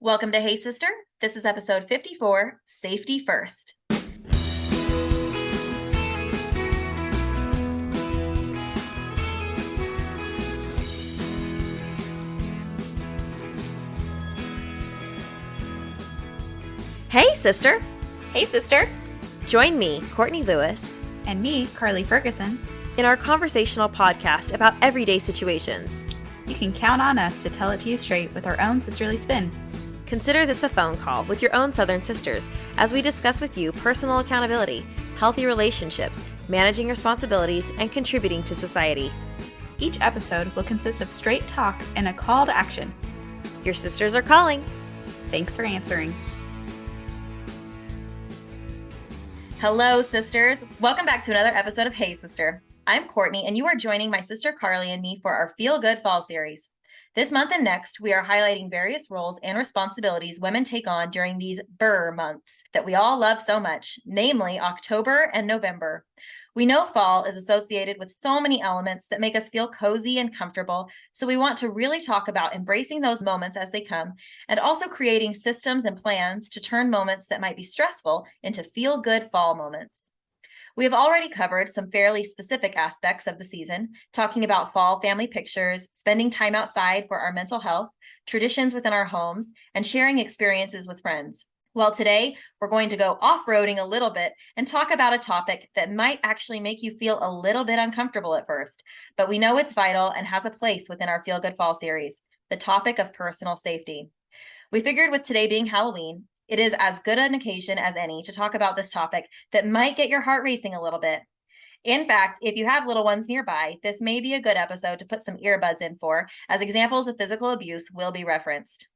Welcome to Hey Sister. This is episode 54, Safety First. Hey sister. Hey sister. Join me, Courtney Lewis, And me, Carly Ferguson, in our conversational podcast about everyday situations. You can count on us to tell it to you straight with our own sisterly spin. Consider this a phone call with your own Southern sisters as we discuss with you personal accountability, healthy relationships, managing responsibilities, and contributing to society. Each episode will consist of straight talk and a call to action. Your sisters are calling. Thanks for answering. Hello, sisters. Welcome back to another episode of Hey Sister. I'm Courtney, and you are joining my sister Carly and me for our Feel Good Fall series. This month and next, we are highlighting various roles and responsibilities women take on during these burr months that we all love so much, namely October and November. We know fall is associated with so many elements that make us feel cozy and comfortable, so we want to really talk about embracing those moments as they come and also creating systems and plans to turn moments that might be stressful into feel-good fall moments. We have already covered some fairly specific aspects of the season, talking about fall family pictures, spending time outside for our mental health, traditions within our homes, and sharing experiences with friends. Well, today we're going to go off-roading a little bit and talk about a topic that might actually make you feel a little bit uncomfortable at first, but we know it's vital and has a place within our Feel Good Fall series, the topic of personal safety. We figured with today being Halloween, it is as good an occasion as any to talk about this topic that might get your heart racing a little bit. In fact, if you have little ones nearby, this may be a good episode to put some earbuds in for, as examples of physical abuse will be referenced.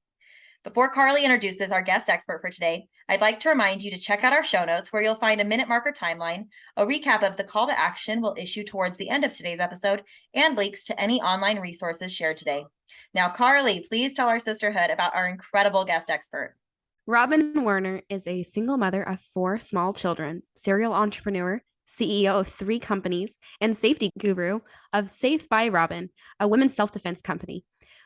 Before Carly introduces our guest expert for today, I'd like to remind you to check out our show notes where you'll find a minute marker timeline, a recap of the call to action we'll issue towards the end of today's episode, and links to any online resources shared today. Now, Carly, please tell our sisterhood about our incredible guest expert. Robyn Warner is a single mother of 4 small children, serial entrepreneur, CEO of 3 companies, and safety guru of Safe by Robyn, a women's self-defense company.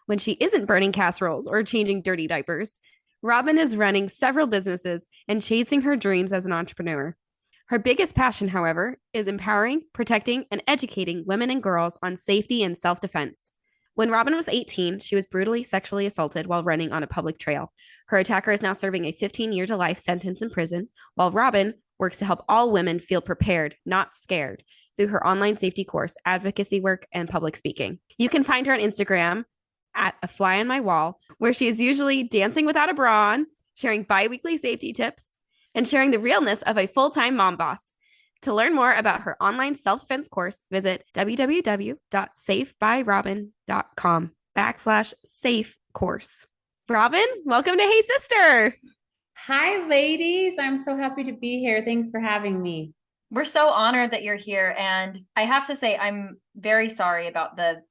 When she isn't burning casseroles or changing dirty diapers, Robyn is running several businesses and chasing her dreams as an entrepreneur. Her biggest passion, however, is empowering, protecting, and educating women and girls on safety and self-defense. When Robyn was 18, she was brutally sexually assaulted while running on a public trail. Her attacker is now serving a 15-year-to-life sentence in prison, while Robyn works to help all women feel prepared, not scared, through her online safety course, advocacy work, and public speaking. You can find her on Instagram at a fly on my wall, where she is usually dancing without a bra on, sharing bi-weekly safety tips, and sharing the realness of a full-time mom boss. To learn more about her online self-defense course, visit www.safebyrobyn.com/safe course. Robyn, welcome to Hey Sister. Hi, ladies. I'm so happy to be here. Thanks for having me. We're so honored that you're here. And I have to say, I'm very sorry about the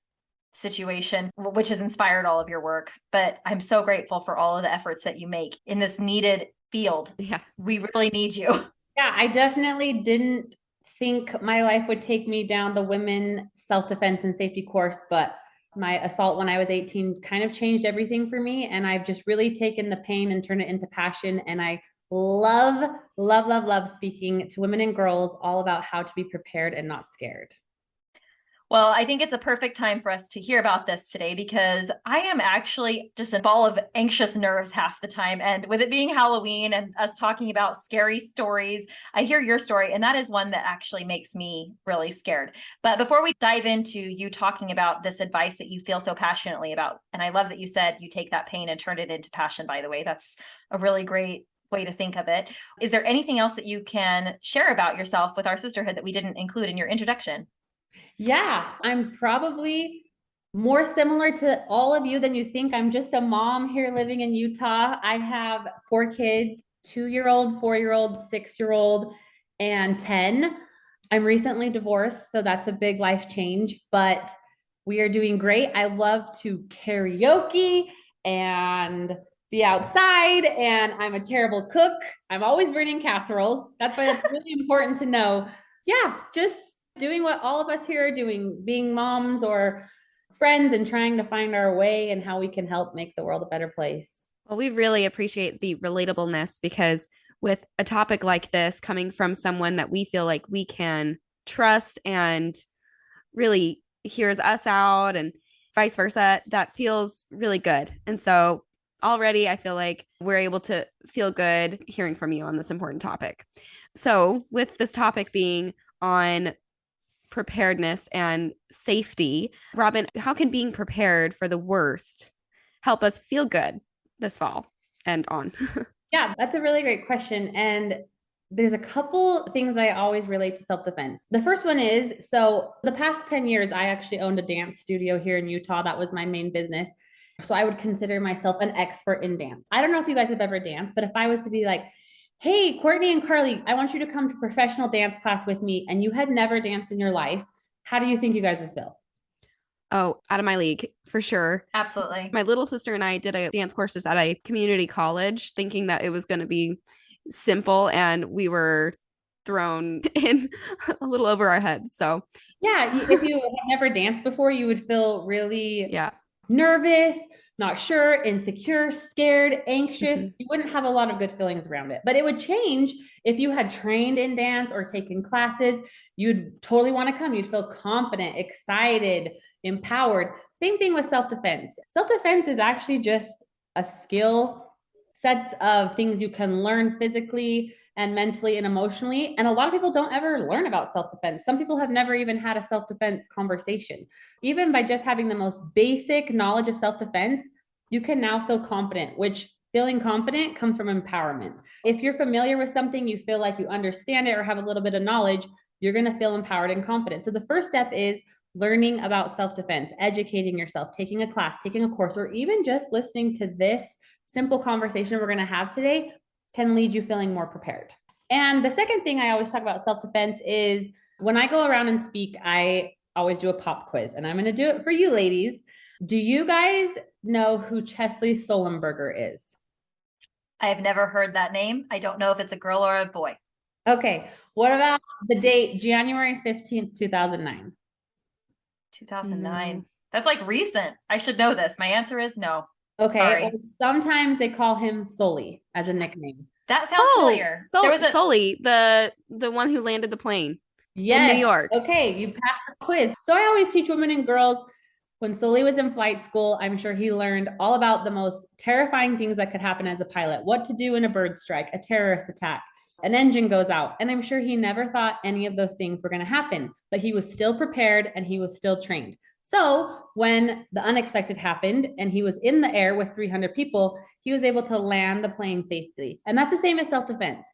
situation, which has inspired all of your work. But I'm so grateful for all of the efforts that you make in this needed field. Yeah, we really need you. Yeah, I definitely didn't think my life would take me down the women self-defense and safety course, but my assault when I was 18 kind of changed everything for me. And I've just really taken the pain and turned it into passion. And I love, love, love, love speaking to women and girls all about how to be prepared and not scared. Well, I think it's a perfect time for us to hear about this today because I am actually just a ball of anxious nerves half the time. And with it being Halloween and us talking about scary stories, I hear your story, and that is one that actually makes me really scared. But before we dive into you talking about this advice that you feel so passionately about, and I love that you said you take that pain and turn it into passion, by the way, that's a really great way to think of it. Is there anything else that you can share about yourself with our sisterhood that we didn't include in your introduction? Yeah, I'm probably more similar to all of you than you think. I'm just a mom here living in Utah. I have 4 kids, 2-year-old, 4-year-old, 6-year-old, and 10. I'm recently divorced, so that's a big life change, but we are doing great. I love to karaoke and be outside, and I'm a terrible cook. I'm always burning casseroles. That's why it's really important to know. Yeah, just doing what all of us here are doing, being moms or friends and trying to find our way and how we can help make the world a better place. Well, we really appreciate the relatableness because with a topic like this coming from someone that we feel like we can trust and really hears us out and vice versa, that feels really good. And so already I feel like we're able to feel good hearing from you on this important topic. So, with this topic being on preparedness and safety, Robyn, how can being prepared for the worst help us feel good this fall and on? Yeah, that's a really great question. And there's a couple things I always relate to self-defense. The first one is, so the past 10 years, I actually owned a dance studio here in Utah. That was my main business. So I would consider myself an expert in dance. I don't know if you guys have ever danced, but if I was to be like, hey, Courtney and Carley, I want you to come to professional dance class with me, and you had never danced in your life, how do you think you guys would feel? Oh, out of my league for sure. Absolutely. My little sister and I did a dance course just at a community college, thinking that it was going to be simple, and we were thrown in a little over our heads. So, Yeah, if you have never danced before, you would feel really yeah, nervous, not sure, insecure, scared, anxious. You wouldn't have a lot of good feelings around it. But it would change if you had trained in dance or taken classes. You'd totally want to come. You'd feel confident, excited, empowered. Same thing with self-defense. Self-defense is actually just a skill, sets of things you can learn physically and mentally and emotionally. And a lot of people don't ever learn about self-defense. Some people have never even had a self-defense conversation. Even by just having the most basic knowledge of self-defense, you can now feel confident, which feeling confident comes from empowerment. If you're familiar with something, you feel like you understand it or have a little bit of knowledge, you're going to feel empowered and confident. So the first step is learning about self-defense, educating yourself, taking a class, taking a course, or even just listening to this simple conversation we're going to have today can lead you feeling more prepared. And the second thing I always talk about self-defense is when I go around and speak, I always do a pop quiz, and I'm going to do it for you ladies. Do you guys know who Chesley Sullenberger is? I have never heard that name. I don't know if it's a girl or a boy. Okay. What about the date, January 15th, 2009? 2009. That's like recent. I should know this. My answer is no. Okay. Sorry. Sometimes they call him Sully as a nickname. That sounds familiar. There was Sully, the one who landed the plane in New York. Okay, you passed the quiz. So I always teach women and girls, when Sully was in flight school, I'm sure he learned all about the most terrifying things that could happen as a pilot, what to do in a bird strike, a terrorist attack, an engine goes out. And I'm sure he never thought any of those things were going to happen, but he was still prepared and he was still trained. So when the unexpected happened and he was in the air with 300 people, he was able to land the plane safely. And that's the same as self-defense.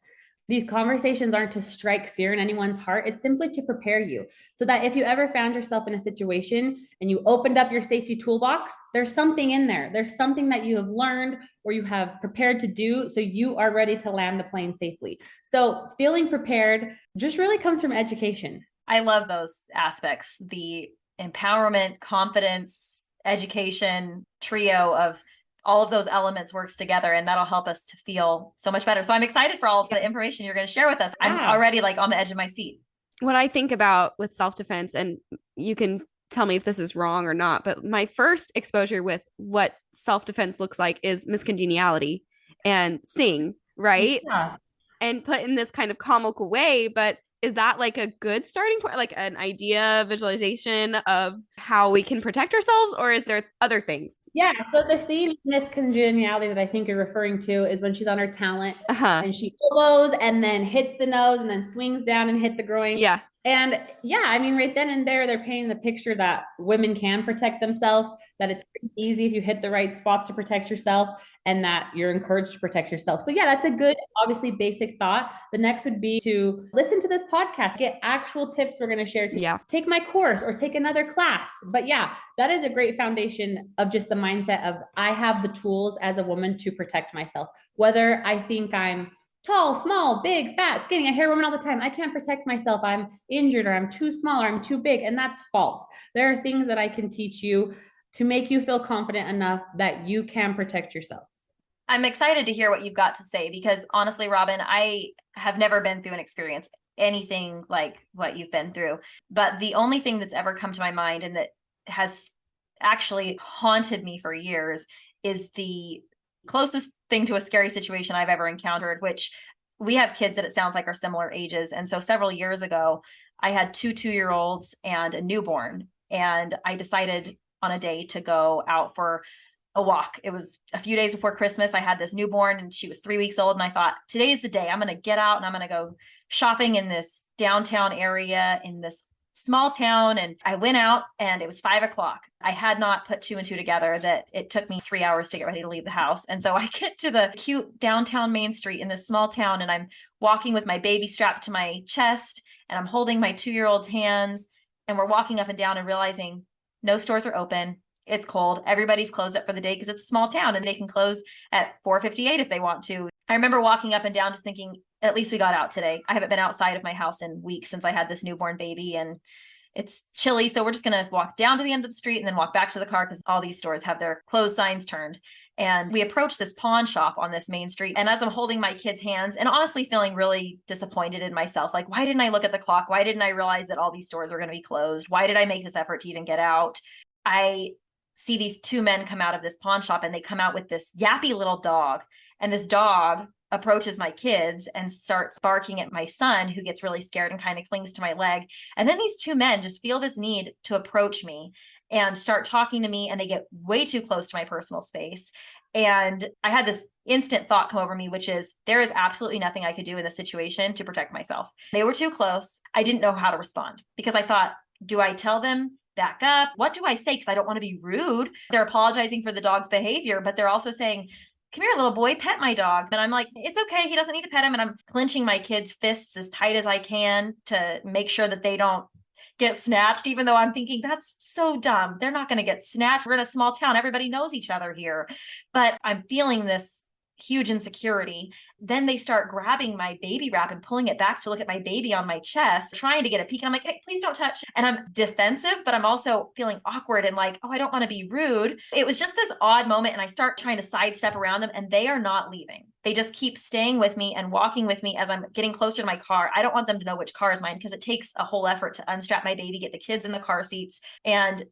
These conversations aren't to strike fear in anyone's heart. It's simply to prepare you so that if you ever found yourself in a situation and you opened up your safety toolbox, there's something in there. There's something that you have learned or you have prepared to do so you are ready to land the plane safely. So feeling prepared just really comes from education. I love those aspects. The empowerment, confidence, education trio of all of those elements works together, and that'll help us to feel so much better. So I'm excited for all of the information you're going to share with us. I'm already like on the edge of my seat. What I think about with self-defense, and you can tell me if this is wrong or not, but my first exposure with what self-defense looks like is Miss Congeniality and Sing, right? Yeah. And put in this kind of comical way, but is that like a good starting point, like an idea, visualization of how we can protect ourselves, or is there other things? Yeah. So the scene in Miss Congeniality that I think you're referring to is when she's on her talent and she elbows and then hits the nose and then swings down and hit the groin. Yeah. And yeah, I mean, right then and there, they're painting the picture that women can protect themselves, that it's pretty easy if you hit the right spots to protect yourself, and that you're encouraged to protect yourself. So yeah, that's a good, obviously basic thought. The next would be to listen to this podcast, get actual tips we're going to share. Take my course or take another class. But yeah, that is a great foundation of just the mindset of I have the tools as a woman to protect myself. Whether I think I'm tall, small, big, fat, skinny. I hear women all the time, I can't protect myself. I'm injured or I'm too small or I'm too big. And that's false. There are things that I can teach you to make you feel confident enough that you can protect yourself. I'm excited to hear what you've got to say, because honestly, Robyn, I have never been through an experience, anything like what you've been through. But the only thing that's ever come to my mind and that has actually haunted me for years is the Closest thing to a scary situation I've ever encountered, which we have kids that it sounds like are similar ages. And so several years ago, I had two 2-year-olds and a newborn. And I decided on a day to go out for a walk. It was a few days before Christmas. I had this newborn and she was 3 weeks old. And I thought, today's the day. I'm going to get out and I'm going to go shopping in this downtown area in this small town. And I went out and it was 5 o'clock. I had not put two and two together that it took me 3 hours to get ready to leave the house. And so I get to the cute downtown Main Street in this small town and I'm walking with my baby strapped to my chest and I'm holding my 2-year-old's hands and we're walking up and down and realizing no stores are open. It's cold. Everybody's closed up for the day because it's a small town and they can close at 4:58 if they want to. I remember walking up and down just thinking, at least we got out today. I haven't been outside of my house in weeks since I had this newborn baby and it's chilly. So we're just going to walk down to the end of the street and then walk back to the car because all these stores have their closed signs turned. And we approached this pawn shop on this main street. And as I'm holding my kids' hands and honestly feeling really disappointed in myself, like, why didn't I look at the clock? Why didn't I realize that all these stores were going to be closed? Why did I make this effort to even get out? I see these two men come out of this pawn shop and they come out with this yappy little dog. And this dog approaches my kids and starts barking at my son, who gets really scared and kind of clings to my leg. And then these two men just feel this need to approach me and start talking to me. And they get way too close to my personal space. And I had this instant thought come over me, which is there is absolutely nothing I could do in this situation to protect myself. They were too close. I didn't know how to respond because I thought, do I tell them back up? What do I say? Because I don't want to be rude. They're apologizing for the dog's behavior, but they're also saying, come here, little boy, pet my dog. And I'm like, it's okay. He doesn't need to pet him. And I'm clenching my kids' fists as tight as I can to make sure that they don't get snatched, even though I'm thinking that's so dumb. They're not going to get snatched. We're in a small town. Everybody knows each other here. But I'm feeling this huge insecurity. Then they start grabbing my baby wrap and pulling it back to look at my baby on my chest, trying to get a peek. And I'm like, hey, please don't touch. And I'm defensive, but I'm also feeling awkward and like, oh, I don't want to be rude. It was just this odd moment. And I start trying to sidestep around them and they are not leaving. They just keep staying with me and walking with me as I'm getting closer to my car. I don't want them to know which car is mine because it takes a whole effort to unstrap my baby, get the kids in the car seats. And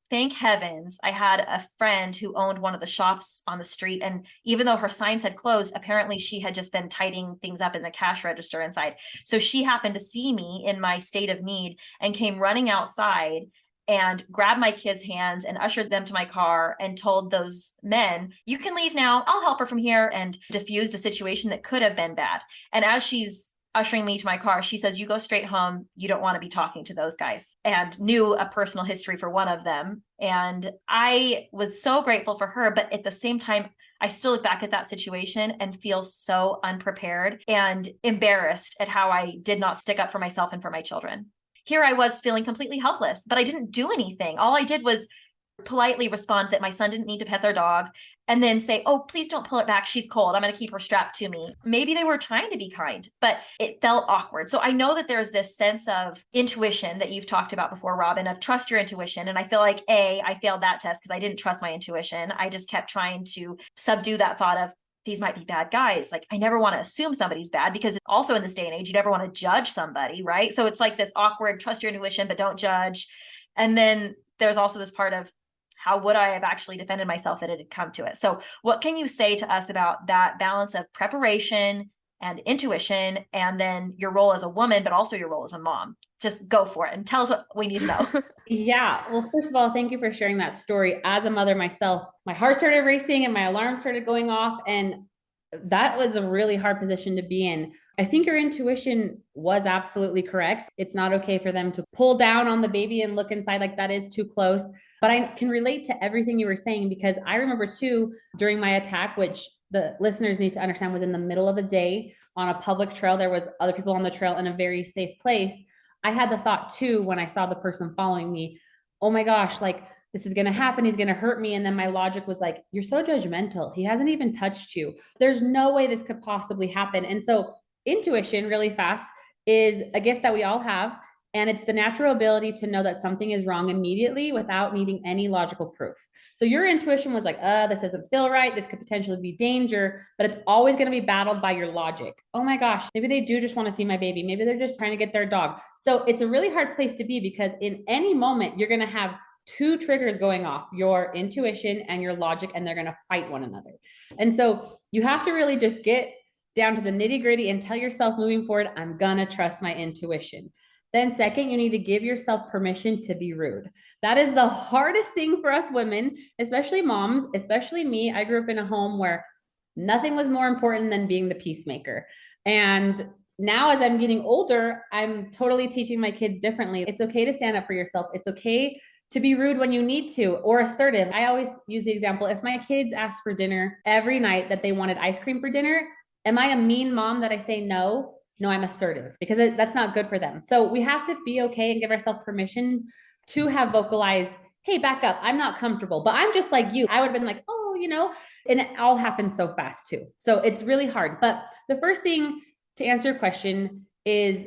thank heavens, I had a friend who owned one of the shops on the street. And even though her signs had closed, apparently she had just been tidying things up in the cash register inside. So she happened to see me in my state of need and came running outside and grabbed my kids' hands and ushered them to my car and told those men, you can leave now. I'll help her from here, and diffused a situation that could have been bad. And as she's ushering me to my car, she says, you go straight home. You don't want to be talking to those guys, and knew a personal history for one of them. And I was so grateful for her. But at the same time, I still look back at that situation and feel so unprepared and embarrassed at how I did not stick up for myself and for my children. Here I was feeling completely helpless, but I didn't do anything. All I did was politely respond that my son didn't need to pet their dog, and then say, oh, please don't pull it back. She's cold. I'm going to keep her strapped to me. Maybe they were trying to be kind, but it felt awkward. So I know that there's this sense of intuition that you've talked about before, Robyn, of trust your intuition. And I feel like, I failed that test because I didn't trust my intuition. I just kept trying to subdue that thought of, these might be bad guys. Like, I never want to assume somebody's bad, because also in this day and age, you never want to judge somebody, right? So it's like this awkward, trust your intuition, but don't judge. And then there's also this part of, how would I have actually defended myself that it had come to it? So what can you say to us about that balance of preparation and intuition, and then your role as a woman, but also your role as a mom? Just go for it and tell us what we need to know. Yeah. Well, first of all, thank you for sharing that story. As a mother myself, my heart started racing and my alarm started going off. And that was a really hard position to be in. I think your intuition was absolutely correct. It's not okay for them to pull down on the baby and look inside, like that is too close. But I can relate to everything you were saying, because I remember too, during my attack, which the listeners need to understand was in the middle of the day on a public trail. There was other people on the trail in a very safe place. I had the thought too, when I saw the person following me, oh my gosh, like, this is going to happen. He's going to hurt me. And then my logic was like, you're so judgmental. He hasn't even touched you. There's no way this could possibly happen. And so intuition, really fast, is a gift that we all have. And it's the natural ability to know that something is wrong immediately without needing any logical proof. So your intuition was like, this doesn't feel right. This could potentially be danger, but it's always going to be battled by your logic. Oh my gosh, maybe they do just want to see my baby. Maybe they're just trying to get their dog. So it's a really hard place to be, because in any moment, you're going to have two triggers going off, your intuition and your logic, and they're going to fight one another. And so you have to really just get down to the nitty gritty and tell yourself moving forward, I'm going to trust my intuition. Then second, you need to give yourself permission to be rude. That is the hardest thing for us women, especially moms, especially me. I grew up in a home where nothing was more important than being the peacemaker. And now as I'm getting older, I'm totally teaching my kids differently. It's okay to stand up for yourself. It's okay to be rude when you need to, or assertive. I always use the example, if my kids ask for dinner every night that they wanted ice cream for dinner, am I a mean mom that I say no? No, I'm assertive, because that's not good for them. So we have to be okay and give ourselves permission to have vocalized, hey, back up. I'm not comfortable, but I'm just like you. I would have been like, oh, and it all happens so fast too. So it's really hard. But the first thing to answer your question is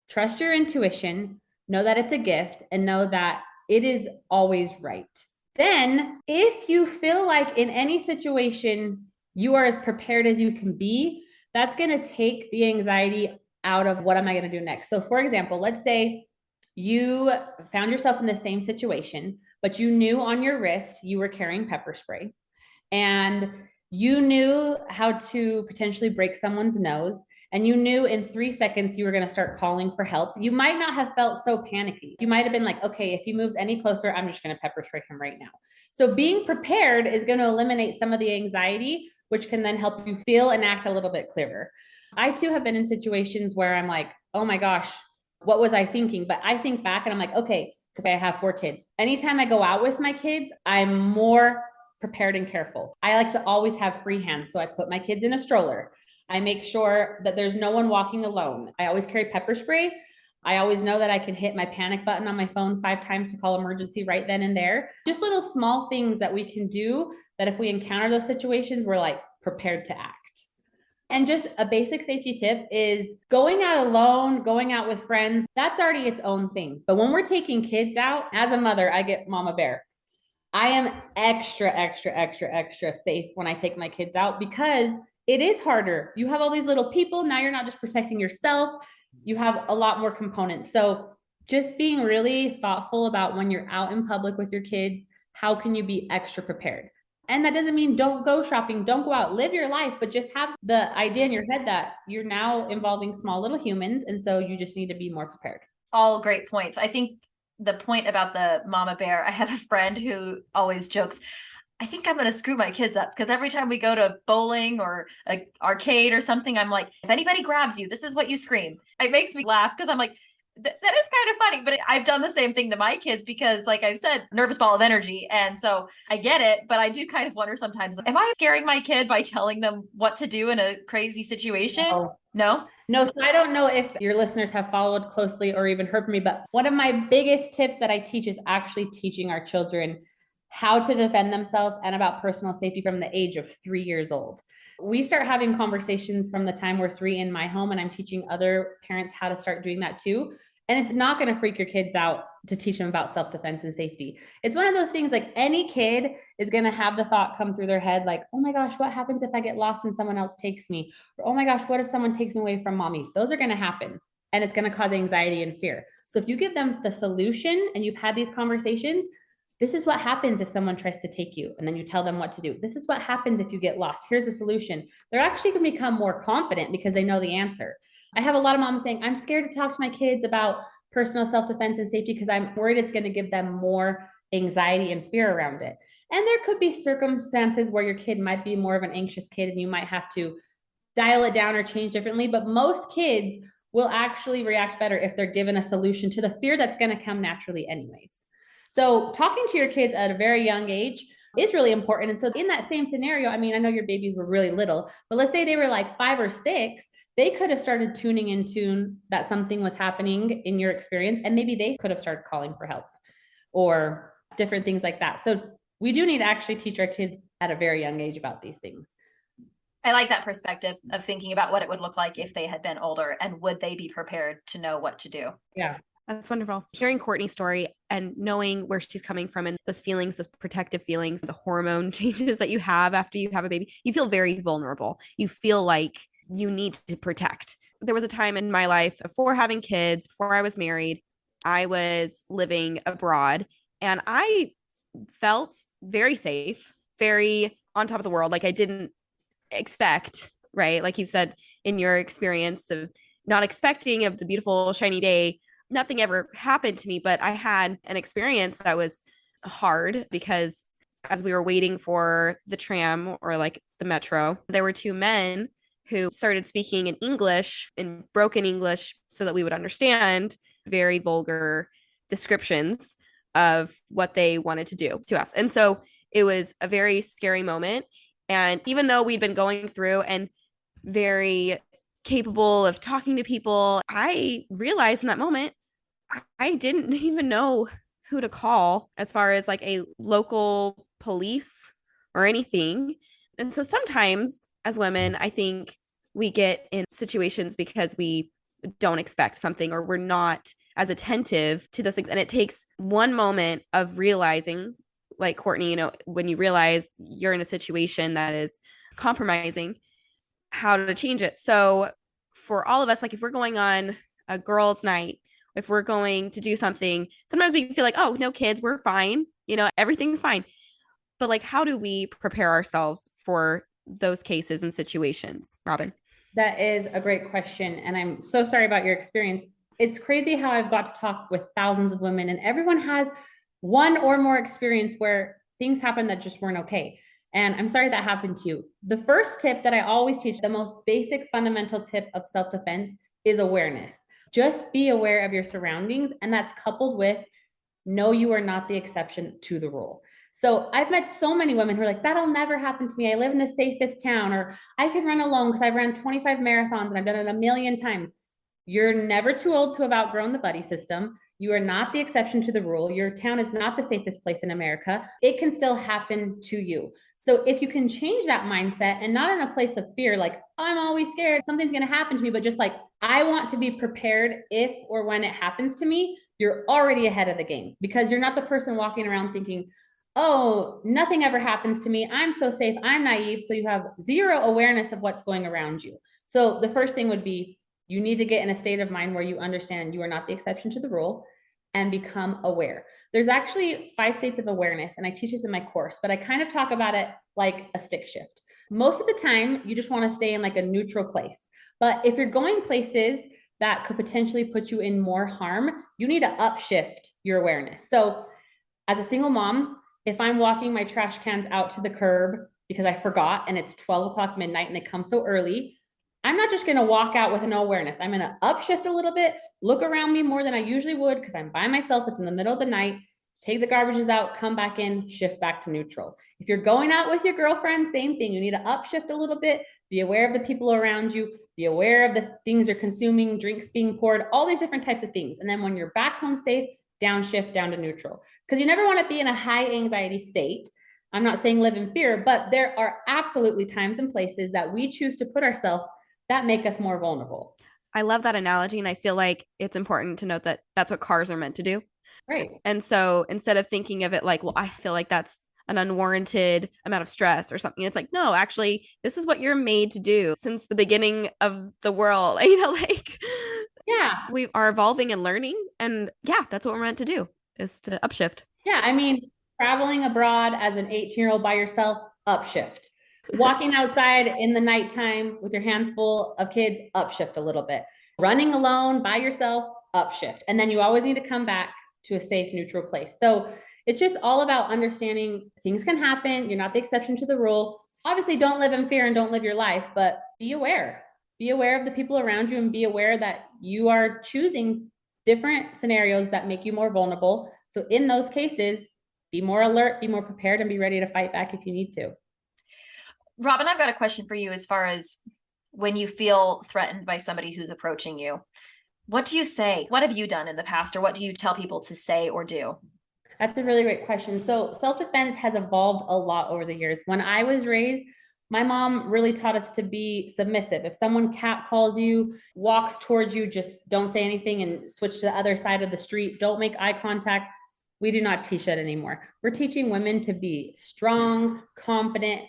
trust your intuition, know that it's a gift, and know that it is always right. Then if you feel like in any situation you are as prepared as you can be, that's going to take the anxiety out of what am I going to do next. So for example, let's say you found yourself in the same situation, but you knew on your wrist you were carrying pepper spray, and you knew how to potentially break someone's nose, and you knew in 3 seconds you were going to start calling for help. You might not have felt so panicky. You might have been like, okay, if he moves any closer, I'm just going to pepper spray him right now. So being prepared is going to eliminate some of the anxiety, which can then help you feel and act a little bit clearer. I too have been in situations where I'm like, oh my gosh, what was I thinking? But I think back and I'm like, okay, because I have 4 kids. Anytime I go out with my kids, I'm more prepared and careful. I like to always have free hands. So I put my kids in a stroller. I make sure that there's no one walking alone. I always carry pepper spray. I always know that I can hit my panic button on my phone 5 times to call emergency right then and there. Just little small things that we can do that if we encounter those situations, we're like prepared to act. And just a basic safety tip is going out alone, going out with friends, that's already its own thing. But when we're taking kids out, as a mother, I get mama bear. I am extra safe when I take my kids out, because it is harder. You have all these little people. Now you're not just protecting yourself. You have a lot more components. So just being really thoughtful about when you're out in public with your kids, how can you be extra prepared? And that doesn't mean don't go shopping, don't go out, live your life, but just have the idea in your head that you're now involving small little humans. And so you just need to be more prepared. All great points. I think the point about the mama bear, I have a friend who always jokes, I think I'm going to screw my kids up, because every time we go to bowling or an arcade or something, I'm like, if anybody grabs you, this is what you scream. It makes me laugh, because I'm like, that is kind of funny, but I've done the same thing to my kids, because like I've said, nervous ball of energy. And so I get it, but I do kind of wonder sometimes, am I scaring my kid by telling them what to do in a crazy situation? No. So I don't know if your listeners have followed closely or even heard from me, but one of my biggest tips that I teach is actually teaching our children how to defend themselves and about personal safety from the age of 3 years old. We start having conversations from the time we're 3 in my home, and I'm teaching other parents how to start doing that too. And it's not going to freak your kids out to teach them about self-defense and safety. It's one of those things, like any kid is going to have the thought come through their head, like, oh my gosh, what happens if I get lost and someone else takes me? Or, oh my gosh, what if someone takes me away from mommy? Those are going to happen. And it's going to cause anxiety and fear. So if you give them the solution and you've had these conversations, this is what happens if someone tries to take you, and then you tell them what to do. This is what happens if you get lost. Here's a solution. They're actually going to become more confident because they know the answer. I have a lot of moms saying, I'm scared to talk to my kids about personal self-defense and safety because I'm worried it's going to give them more anxiety and fear around it. And there could be circumstances where your kid might be more of an anxious kid and you might have to dial it down or change differently. But most kids will actually react better if they're given a solution to the fear that's going to come naturally anyways. So talking to your kids at a very young age is really important. And so in that same scenario, I mean, I know your babies were really little, but let's say they were like 5 or 6, they could have started tuning into that something was happening in your experience, and maybe they could have started calling for help or different things like that. So we do need to actually teach our kids at a very young age about these things. I like that perspective of thinking about what it would look like if they had been older, and would they be prepared to know what to do? Yeah. That's wonderful. Hearing Courtney's story and knowing where she's coming from and those feelings, those protective feelings, the hormone changes that you have after you have a baby, you feel very vulnerable. You feel like you need to protect. There was a time in my life before having kids, before I was married, I was living abroad, And I felt very safe, very on top of the world. Like I didn't expect, right? Like you've said in your experience of not expecting of the beautiful, shiny day, nothing ever happened to me, but I had an experience that was hard because as we were waiting for the tram or like the metro, there were two men who started speaking in English, in broken English, so that we would understand very vulgar descriptions of what they wanted to do to us. And so it was a very scary moment. And even though we'd been going through and very capable of talking to people, I realized in that moment, I didn't even know who to call as far as like a local police or anything. And so sometimes as women, I think we get in situations because we don't expect something or we're not as attentive to those things. And it takes one moment of realizing, like Courtney, when you realize you're in a situation that is compromising, how to change it. So for all of us, like if we're going on a girls' night, if we're going to do something, sometimes we feel like, oh, no kids, we're fine. Everything's fine. But like, how do we prepare ourselves for those cases and situations, Robyn? That is a great question. And I'm so sorry about your experience. It's crazy how I've got to talk with thousands of women and everyone has one or more experience where things happen that just weren't okay. And I'm sorry that happened to you. The first tip that I always teach, the most basic fundamental tip of self-defense, is awareness. Just be aware of your surroundings. And that's coupled with know you are not the exception to the rule. So I've met so many women who are like, that'll never happen to me. I live in the safest town, or I can run alone because I've run 25 marathons and I've done it a million times. You're never too old to have outgrown the buddy system. You are not the exception to the rule. Your town is not the safest place in America. It can still happen to you. So if you can change that mindset and not in a place of fear, like I'm always scared, something's going to happen to me, but just like, I want to be prepared if or when it happens to me, you're already ahead of the game because you're not the person walking around thinking, oh, nothing ever happens to me. I'm so safe. I'm naive. So you have zero awareness of what's going around you. So the first thing would be, you need to get in a state of mind where you understand you are not the exception to the rule and become aware. There's actually 5 states of awareness, and I teach this in my course, but I kind of talk about it like a stick shift. Most of the time, you just want to stay in like a neutral place. But if you're going places that could potentially put you in more harm, you need to upshift your awareness. So as a single mom, if I'm walking my trash cans out to the curb because I forgot and it's 12 o'clock midnight and they come so early, I'm not just going to walk out with no awareness. I'm going to upshift a little bit, look around me more than I usually would because I'm by myself. It's in the middle of the night. Take the garbages out, come back in, shift back to neutral. If you're going out with your girlfriend, same thing. You need to upshift a little bit, be aware of the people around you, be aware of the things you're consuming, drinks being poured, all these different types of things. And then when you're back home safe, downshift down to neutral. Because you never want to be in a high anxiety state. I'm not saying live in fear, but there are absolutely times and places that we choose to put ourselves that make us more vulnerable. I love that analogy. And I feel like it's important to note that that's what cars are meant to do. Right. And so instead of thinking of it like, well, I feel like that's an unwarranted amount of stress or something, it's like, no, actually, this is what you're made to do since the beginning of the world. Yeah, we are evolving and learning. And yeah, that's what we're meant to do, is to upshift. Yeah. I mean, traveling abroad as an 18-year-old by yourself, upshift. Walking outside in the nighttime with your hands full of kids, upshift a little bit. Running alone by yourself, upshift. And then you always need to come back to a safe, neutral place. So it's just all about understanding things can happen. You're not the exception to the rule. Obviously, don't live in fear and don't live your life, but be aware. Be aware of the people around you and be aware that you are choosing different scenarios that make you more vulnerable. So in those cases, be more alert, be more prepared, and be ready to fight back if you need to. Robyn, I've got a question for you as far as when you feel threatened by somebody who's approaching you. What do you say? What have you done in the past, or what do you tell people to say or do? That's a really great question. So self-defense has evolved a lot over the years. When I was raised, my mom really taught us to be submissive. If someone catcalls you, walks towards you, just don't say anything and switch to the other side of the street. Don't make eye contact. We do not teach that anymore. We're teaching women to be strong, confident,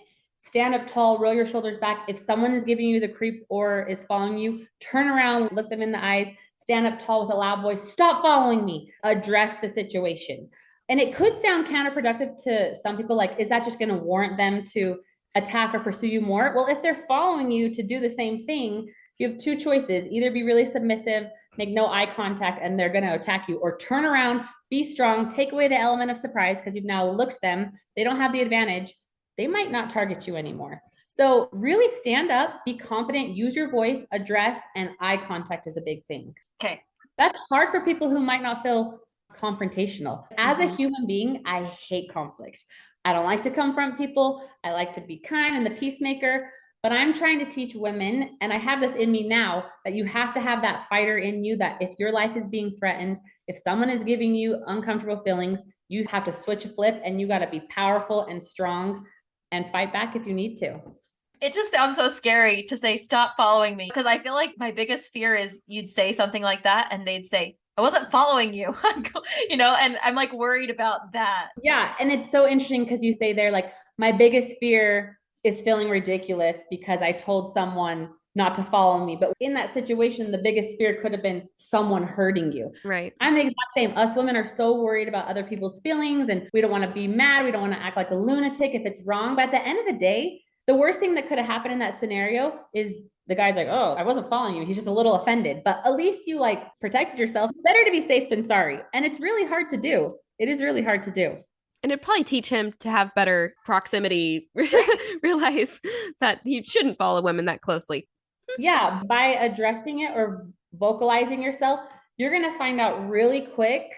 stand up tall, roll your shoulders back. If someone is giving you the creeps or is following you, turn around, look them in the eyes, stand up tall with a loud voice, stop following me, address the situation. And it could sound counterproductive to some people, like, is that just going to warrant them to attack or pursue you more? Well, if they're following you to do the same thing, you have two choices: either be really submissive, make no eye contact, and they're going to attack you, or turn around, be strong, take away the element of surprise because you've now looked them. They don't have the advantage. They might not target you anymore. So really stand up, be confident, use your voice, address, and eye contact is a big thing. Okay. That's hard for people who might not feel confrontational. As a human being, I hate conflict. I don't like to confront people. I like to be kind and the peacemaker, but I'm trying to teach women, and I have this in me now, that you have to have that fighter in you, that if your life is being threatened, if someone is giving you uncomfortable feelings, you have to switch a flip and you got to be powerful and strong and fight back if you need to. It just sounds so scary to say, stop following me. Because I feel like my biggest fear is you'd say something like that and they'd say, I wasn't following you, and I'm like worried about that. Yeah. And it's so interesting because you say there, like, my biggest fear is feeling ridiculous because I told someone not to follow me. But in that situation, the biggest fear could have been someone hurting you. Right. I'm the exact same. Us women are so worried about other people's feelings, and we don't want to be mad. We don't want to act like a lunatic if it's wrong. But at the end of the day, the worst thing that could have happened in that scenario is the guy's like, oh, I wasn't following you. He's just a little offended. But at least you like protected yourself. It's better to be safe than sorry. And it's really hard to do. It is really hard to do. And it'd probably teach him to have better proximity, realize that he shouldn't follow women that closely. Yeah, by addressing it or vocalizing yourself, you're going to find out really quick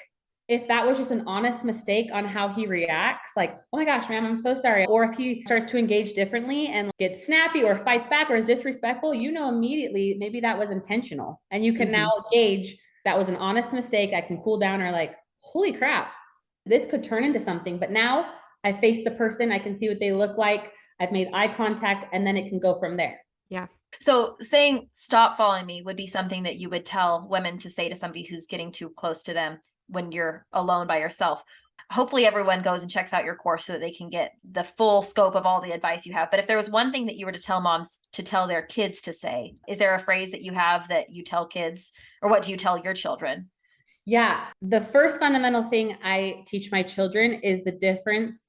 if that was just an honest mistake on how he reacts, like, oh my gosh, ma'am, I'm so sorry. Or if he starts to engage differently and gets snappy or fights back or is disrespectful, immediately maybe that was intentional. And you can now gauge that was an honest mistake. I can cool down, or like, holy crap, this could turn into something. But now I face the person, I can see what they look like, I've made eye contact, and then it can go from there. Yeah. So saying stop following me would be something that you would tell women to say to somebody who's getting too close to them when you're alone by yourself. Hopefully everyone goes and checks out your course so that they can get the full scope of all the advice you have. But if there was one thing that you were to tell moms to tell their kids to say, is there a phrase that you have that you tell kids, or what do you tell your children? Yeah. The first fundamental thing I teach my children is the difference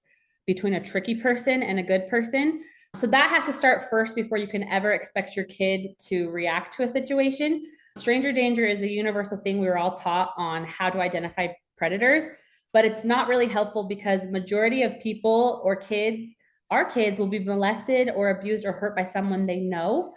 between a tricky person and a good person. So that has to start first before you can ever expect your kid to react to a situation. Stranger danger is a universal thing we were all taught on how to identify predators, but it's not really helpful because majority of people or kids, our kids, will be molested or abused or hurt by someone they know.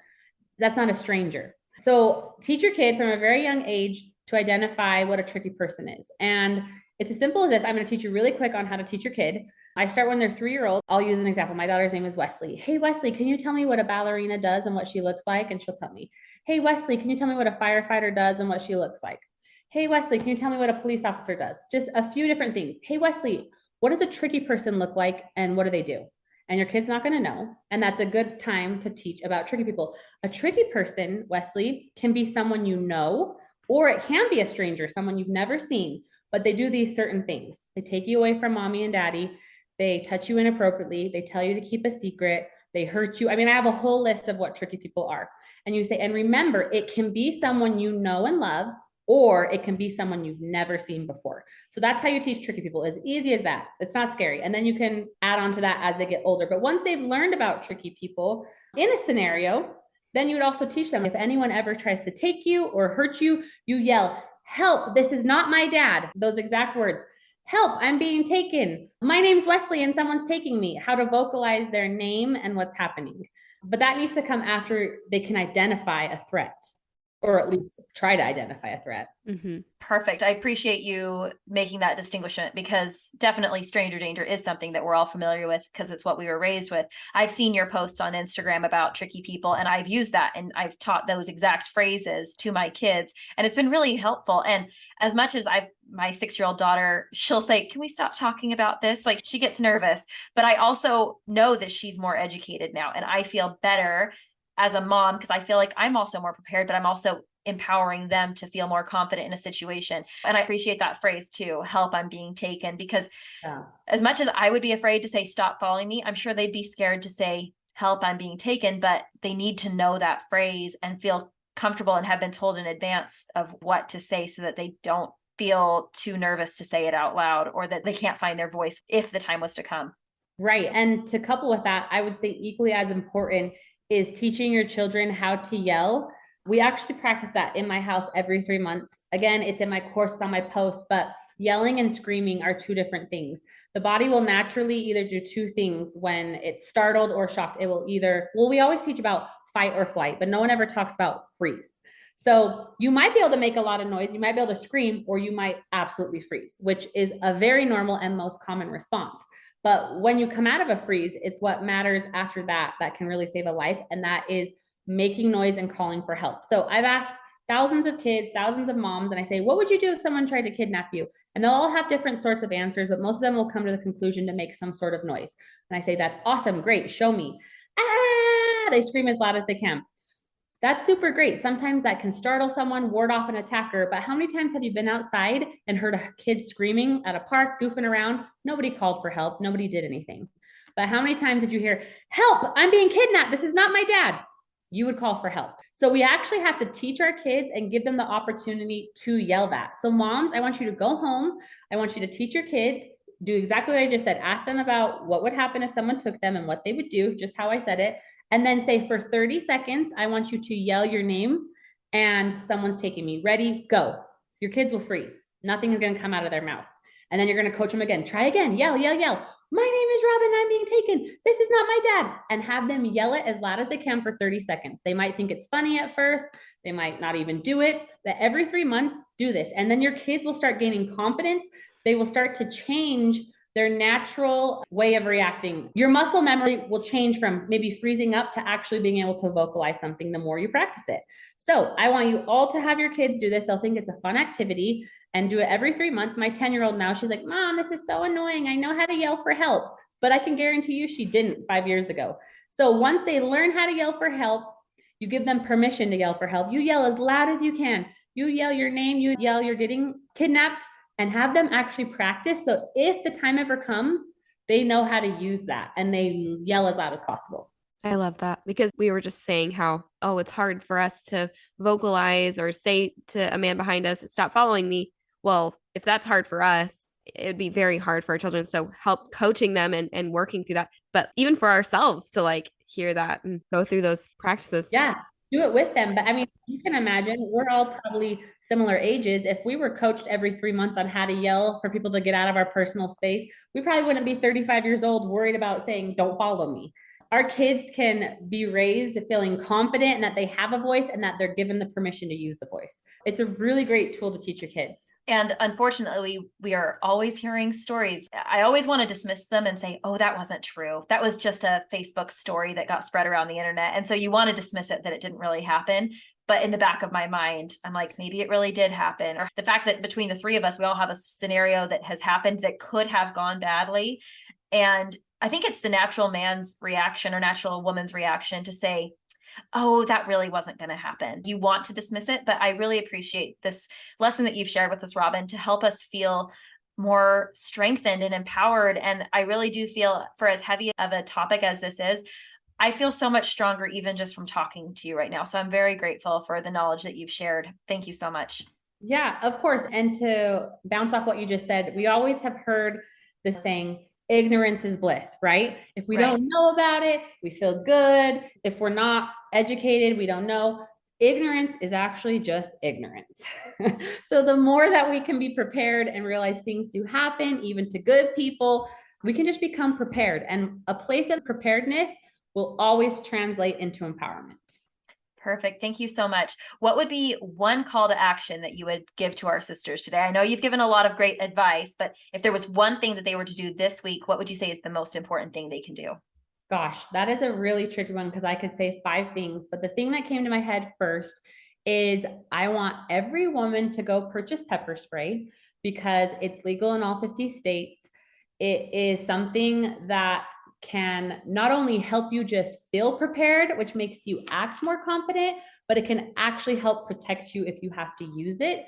That's not a stranger. So teach your kid from a very young age to identify what a tricky person is. And it's as simple as this. I'm going to teach you really quick on how to teach your kid. I start when they're 3-year-old. I'll use an example. My daughter's name is Wesley. Hey, Wesley, can you tell me what a ballerina does and what she looks like? And she'll tell me. Hey, Wesley, can you tell me what a firefighter does and what she looks like? Hey, Wesley, can you tell me what a police officer does? Just a few different things. Hey, Wesley, what does a tricky person look like and what do they do? And your kid's not going to know. And that's a good time to teach about tricky people. A tricky person, Wesley, can be someone you know, or it can be a stranger, someone you've never seen, but they do these certain things. They take you away from mommy and daddy. They touch you inappropriately. They tell you to keep a secret. They hurt you. I mean, I have a whole list of what tricky people are. And you say, and remember, it can be someone you know and love, or it can be someone you've never seen before. So that's how you teach tricky people. As easy as that. It's not scary. And then you can add on to that as they get older. But once they've learned about tricky people in a scenario, then you would also teach them, if anyone ever tries to take you or hurt you, you yell, help, this is not my dad. Those exact words. Help, I'm being taken. My name's Wesley and someone's taking me. How to vocalize their name and what's happening. But that needs to come after they can identify a threat, or at least try to identify a threat. Mm-hmm. Perfect. I appreciate you making that distinguishment, because definitely stranger danger is something that we're all familiar with because it's what we were raised with. I've seen your posts on Instagram about tricky people, and I've used that, and I've taught those exact phrases to my kids, and it's been really helpful. And as much as my 6-year-old daughter, she'll say, can we stop talking about this? Like, she gets nervous, but I also know that she's more educated now, and I feel better as a mom because I feel like I'm also more prepared, but I'm also empowering them to feel more confident in a situation. And I appreciate that phrase too, help, I'm being taken, because as much as I would be afraid to say, stop following me, I'm sure they'd be scared to say, help, I'm being taken, but they need to know that phrase and feel comfortable and have been told in advance of what to say so that they don't feel too nervous to say it out loud, or that they can't find their voice if the time was to come. Right. And to couple with that, I would say equally as important is teaching your children how to yell. We actually practice that in my house every 3 months. Again, it's in my course, on my post, but yelling and screaming are two different things. The body will naturally either do two things when it's startled or shocked. It will either, well, we always teach about fight or flight, but no one ever talks about freeze. So you might be able to make a lot of noise, you might be able to scream, or you might absolutely freeze, which is a very normal and most common response. But when you come out of a freeze, it's what matters after that that can really save a life. And that is making noise and calling for help. So I've asked thousands of kids, thousands of moms, and I say, what would you do if someone tried to kidnap you? And they'll all have different sorts of answers, but most of them will come to the conclusion to make some sort of noise. And I say, that's awesome, great, show me. Ah, they scream as loud as they can. That's super great. Sometimes that can startle someone, ward off an attacker. But how many times have you been outside and heard a kid screaming at a park, goofing around? Nobody called for help. Nobody did anything. But how many times did you hear, help, I'm being kidnapped. This is not my dad. You would call for help. So we actually have to teach our kids and give them the opportunity to yell that. So moms, I want you to go home. I want you to teach your kids, do exactly what I just said. Ask them about what would happen if someone took them and what they would do, just how I said it. And then say for 30 seconds, I want you to yell your name and someone's taking me. Ready, go. Your kids will freeze. Nothing is going to come out of their mouth. And then you're going to coach them again. Try again. Yell, yell, yell. My name is Robyn. I'm being taken. This is not my dad. And have them yell it as loud as they can for 30 seconds. They might think it's funny at first. They might not even do it. But every 3 months, do this. And then your kids will start gaining confidence. They will start to change their natural way of reacting. Your muscle memory will change from maybe freezing up to actually being able to vocalize something the more you practice it. So I want you all to have your kids do this. They'll think it's a fun activity and do it every 3 months. My 10-year-old now, she's like, Mom, this is so annoying. I know how to yell for help, but I can guarantee you she didn't 5 years ago. So once they learn how to yell for help, you give them permission to yell for help. You yell as loud as you can. You yell your name, you yell you're getting kidnapped, and have them actually practice. So if the time ever comes, they know how to use that and they yell as loud as possible. I love that, because we were just saying how, oh, it's hard for us to vocalize or say to a man behind us, stop following me. Well, if that's hard for us, it'd be very hard for our children. So help coaching them and working through that. But even for ourselves to like hear that and go through those practices. Yeah. Do it with them. But I mean, you can imagine we're all probably similar ages. If we were coached every 3 months on how to yell for people to get out of our personal space, we probably wouldn't be 35 years old worried about saying, don't follow me. Our kids can be raised feeling confident and that they have a voice and that they're given the permission to use the voice. It's a really great tool to teach your kids. And unfortunately, we are always hearing stories. I always want to dismiss them and say, oh, that wasn't true. That was just a Facebook story that got spread around the internet. And so you want to dismiss it that it didn't really happen. But in the back of my mind, I'm like, maybe it really did happen. Or the fact that between the three of us, we all have a scenario that has happened that could have gone badly. And I think it's the natural man's reaction or natural woman's reaction to say, oh, that really wasn't going to happen. You want to dismiss it, but I really appreciate this lesson that you've shared with us, Robyn, to help us feel more strengthened and empowered. And I really do feel, for as heavy of a topic as this is, I feel so much stronger even just from talking to you right now. So I'm very grateful for the knowledge that you've shared. Thank you so much. Yeah, of course. And to bounce off what you just said, we always have heard the saying, ignorance is bliss, right? If we don't know about it, we feel good. If we're not educated, we don't know. Ignorance is actually just ignorance. So the more that we can be prepared and realize things do happen, even to good people, we can just become prepared. And a place of preparedness will always translate into empowerment. Perfect. Thank you so much. What would be one call to action that you would give to our sisters today? I know you've given a lot of great advice, but if there was one thing that they were to do this week, what would you say is the most important thing they can do? Gosh, that is a really tricky one because I could say 5 things, but the thing that came to my head first is I want every woman to go purchase pepper spray because it's legal in all 50 states. It is something that can not only help you just feel prepared, which makes you act more confident, but it can actually help protect you if you have to use it.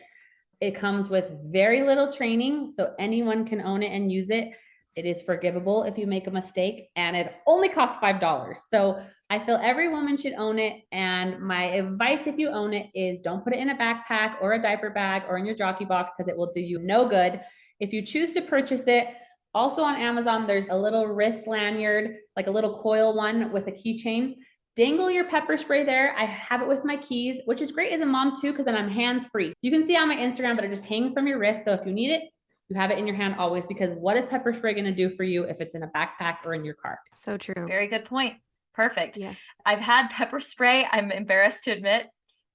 It comes with very little training, so anyone can own it and use it. It is forgivable if you make a mistake, and it only costs $5. So I feel every woman should own it. And my advice, if you own it, is don't put it in a backpack or a diaper bag or in your jockey box, because it will do you no good. If you choose to purchase it, also on Amazon, there's a little wrist lanyard, like a little coil one with a keychain. Dangle your pepper spray there. I have it with my keys, which is great as a mom too, because then I'm hands-free. You can see on my Instagram, but it just hangs from your wrist. So if you need it, you have it in your hand always, because what is pepper spray going to do for you if it's in a backpack or in your car? So true. Very good point. Perfect. Yes. I've had pepper spray, I'm embarrassed to admit,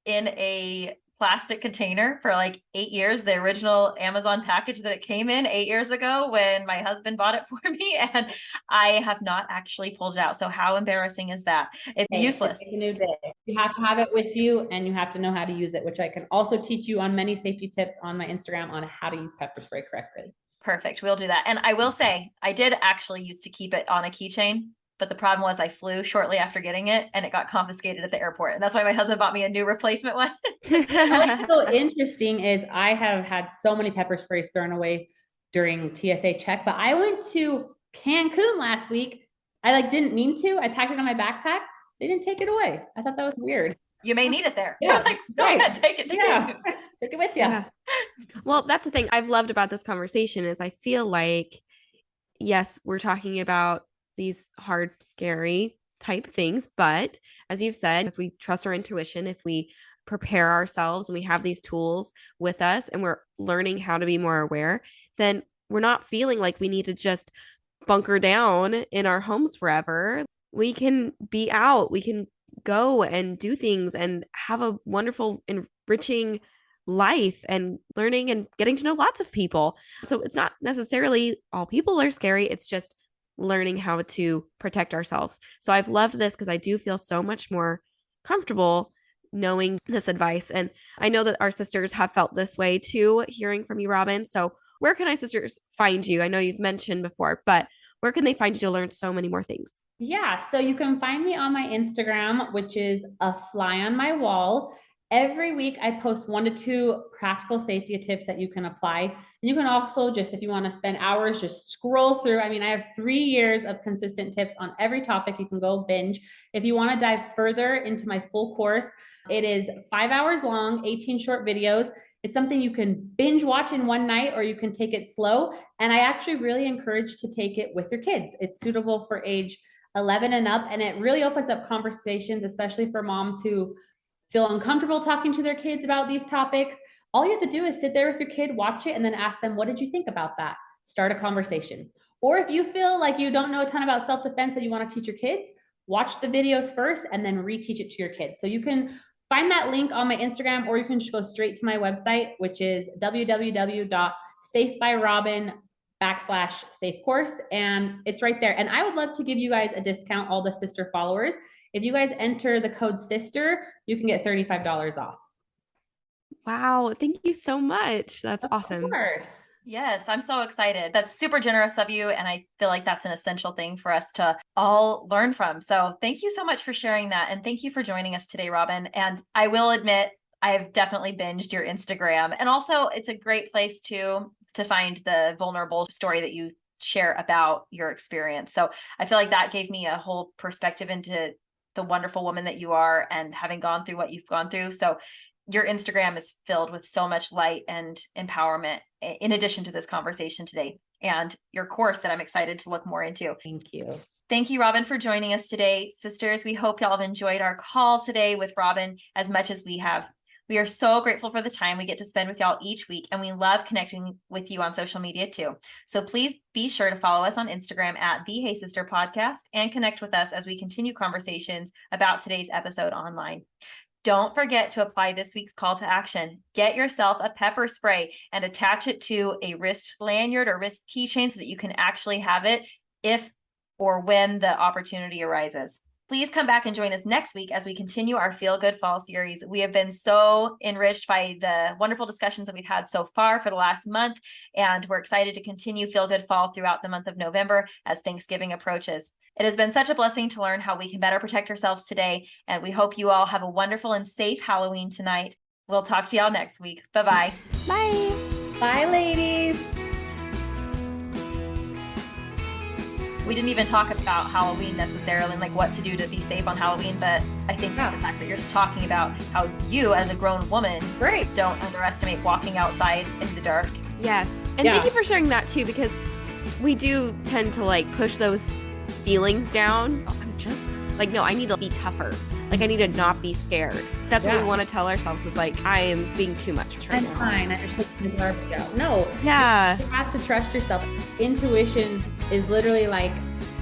in a plastic container for like 8 years, the original Amazon package that it came in 8 years ago when my husband bought it for me, and I have not actually pulled it out. So how embarrassing is that? It's useless. It's a new day. You have to have it with you, and you have to know how to use it, which I can also teach you on many safety tips on my Instagram on how to use pepper spray correctly. Perfect. We'll do that. And I will say, I did actually used to keep it on a keychain, but the problem was I flew shortly after getting it and it got confiscated at the airport. And that's why my husband bought me a new replacement one. What's so interesting is I have had so many pepper sprays thrown away during TSA check, but I went to Cancun last week. I didn't mean to. I packed it in my backpack. They didn't take it away. I thought that was weird. You may need it there. Yeah, Go ahead, take it. Yeah. Take it with you. Yeah. Well, that's the thing I've loved about this conversation is I feel like, yes, we're talking about these hard, scary type things. But as you've said, if we trust our intuition, if we prepare ourselves and we have these tools with us and we're learning how to be more aware, then we're not feeling like we need to just bunker down in our homes forever. We can be out, we can go and do things and have a wonderful, enriching life and learning and getting to know lots of people. So it's not necessarily all people are scary. It's just learning how to protect ourselves. So I've loved this because I do feel so much more comfortable knowing this advice. And I know that our sisters have felt this way too, hearing from you, Robyn. So where can our sisters find you? I know you've mentioned before, but where can they find you to learn so many more things? Yeah, so you can find me on my Instagram, which is a fly on my wall. Every week I post 1 to 2 practical safety tips that you can apply. And you can also just, if you want to spend hours, just scroll through. I mean, I have 3 years of consistent tips on every topic. You can go binge. If you want to dive further into my full course, it is 5 hours long, 18 short videos. It's something you can binge watch in one night, or you can take it slow. And I actually really encourage to take it with your kids. It's suitable for age 11 and up. And it really opens up conversations, especially for moms who feel uncomfortable talking to their kids about these topics. All you have to do is sit there with your kid, watch it, and then ask them, what did you think about that? Start a conversation. Or if you feel like you don't know a ton about self-defense, but you want to teach your kids, watch the videos first and then reteach it to your kids. So you can find that link on my Instagram, or you can just go straight to my website, which is www.safebyrobyn.com/safe course. And it's right there. And I would love to give you guys a discount, all the sister followers. If you guys enter the code SISTER, you can get $35 off. Wow. Thank you so much. That's awesome. Of course. Yes, I'm so excited. That's super generous of you. And I feel like that's an essential thing for us to all learn from. So thank you so much for sharing that. And thank you for joining us today, Robyn. And I will admit, I've definitely binged your Instagram. And also it's a great place to find the vulnerable story that you share about your experience. So I feel like that gave me a whole perspective into the wonderful woman that you are and having gone through what you've gone through. So your Instagram is filled with so much light and empowerment in addition to this conversation today, and your course that I'm excited to look more into. Thank you. Thank you, Robyn, for joining us today. Sisters, we hope y'all have enjoyed our call today with Robyn as much as we have. We are so grateful for the time we get to spend with y'all each week, and we love connecting with you on social media too. So please be sure to follow us on Instagram at the Hey Sister Podcast and connect with us as we continue conversations about today's episode online. Don't forget to apply this week's call to action. Get yourself a pepper spray and attach it to a wrist lanyard or wrist keychain so that you can actually have it if or when the opportunity arises. Please come back and join us next week as we continue our Feel Good Fall series. We have been so enriched by the wonderful discussions that we've had so far for the last month, and we're excited to continue Feel Good Fall throughout the month of November as Thanksgiving approaches. It has been such a blessing to learn how we can better protect ourselves today, and we hope you all have a wonderful and safe Halloween tonight. We'll talk to y'all next week. Bye-bye. Bye. Bye, ladies. We didn't even talk about Halloween necessarily, and like what to do to be safe on Halloween, but I think the fact that you're just talking about how you as a grown woman don't underestimate walking outside in the dark. Yes. And thank you for sharing that too, because we do tend to like push those feelings down. I'm just like, no, I need to be tougher. Like I need to not be scared. That's what we want to tell ourselves is like, I am being too much right now. I'm fine. I just taking the garbage out. No. Yeah. You have to trust yourself. Intuition is literally like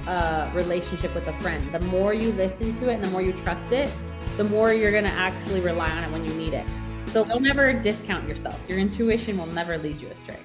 a relationship with a friend. The more you listen to it and the more you trust it, the more you're going to actually rely on it when you need it. So don't ever discount yourself. Your intuition will never lead you astray.